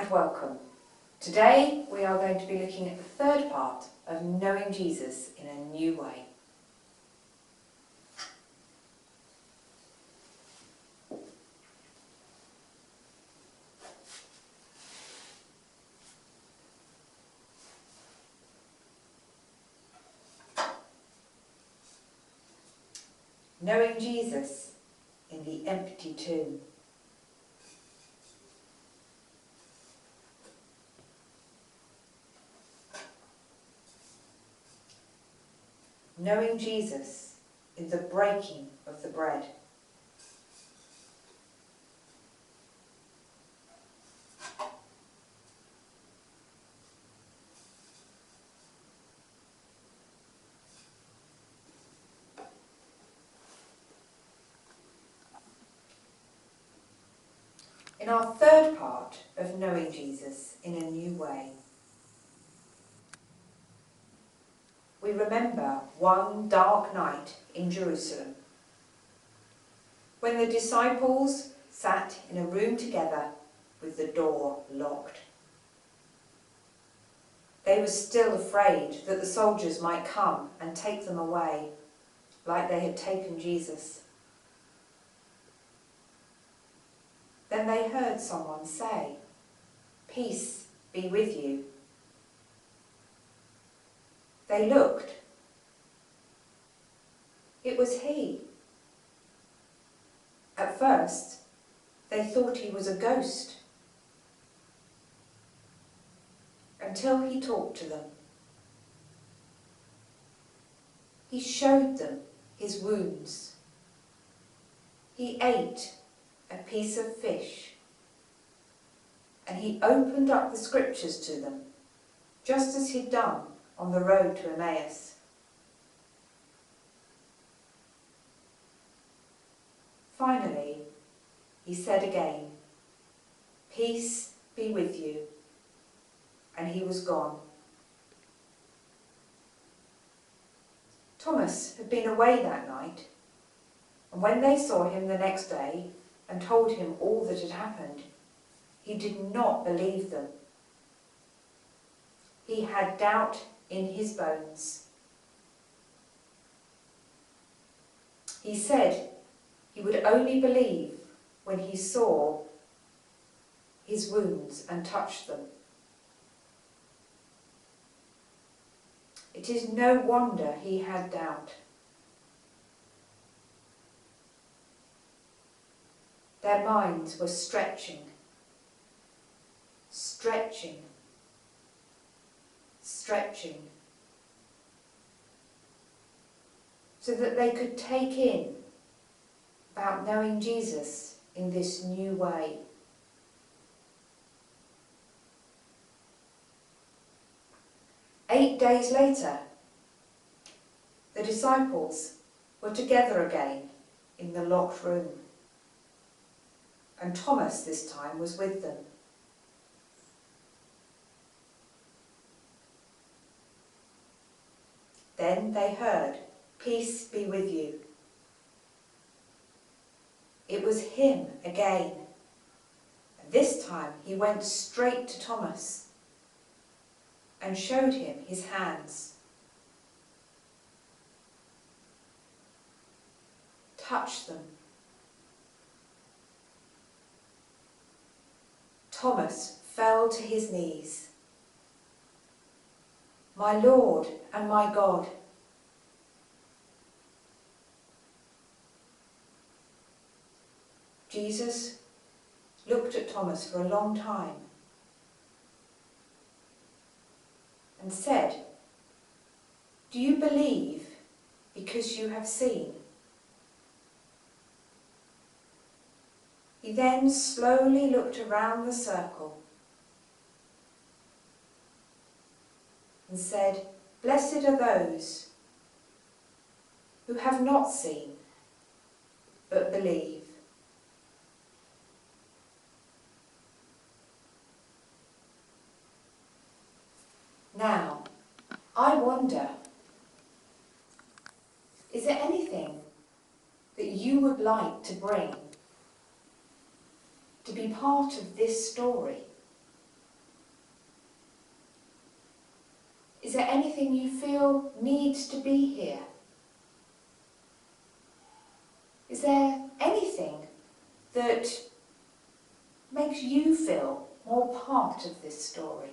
and welcome. Today we are going to be looking at the third part of knowing Jesus in a new way. Knowing Jesus in the empty tomb. Knowing Jesus in the breaking of the bread. In our third part of knowing Jesus in a new way, we remember one dark night in Jerusalem when the disciples sat in a room together with the door locked. They were still afraid that the soldiers might come and take them away, like they had taken Jesus. Then they heard someone say, "Peace be with you." They looked. It was he. At first, they thought he was a ghost, until he talked to them. He showed them his wounds. He ate a piece of fish, and he opened up the scriptures to them, just as he'd done on the road to Emmaus. Finally, he said again, "Peace be with you," and he was gone. Thomas had been away that night, and when they saw him the next day and told him all that had happened, he did not believe them. He had doubt in his bones. He said he would only believe when he saw his wounds and touched them. It is no wonder he had doubt. Their minds were stretching, stretching, stretching, so that they could take in about knowing Jesus in this new way. Eight days later, the disciples were together again in the locked room, and Thomas this time was with them. Then they heard, "Peace be with you." It was him again. This time he went straight to Thomas and showed him his hands. Touched them. Thomas fell to his knees. "My Lord and my God." Jesus looked at Thomas for a long time and said, "Do you believe because you have seen?" He then slowly looked around the circle and said, "Blessed are those who have not seen but believe." Now, I wonder, is there anything that you would like to bring to be part of this story there anything you feel needs to be here? Is there anything that makes you feel more part of this story?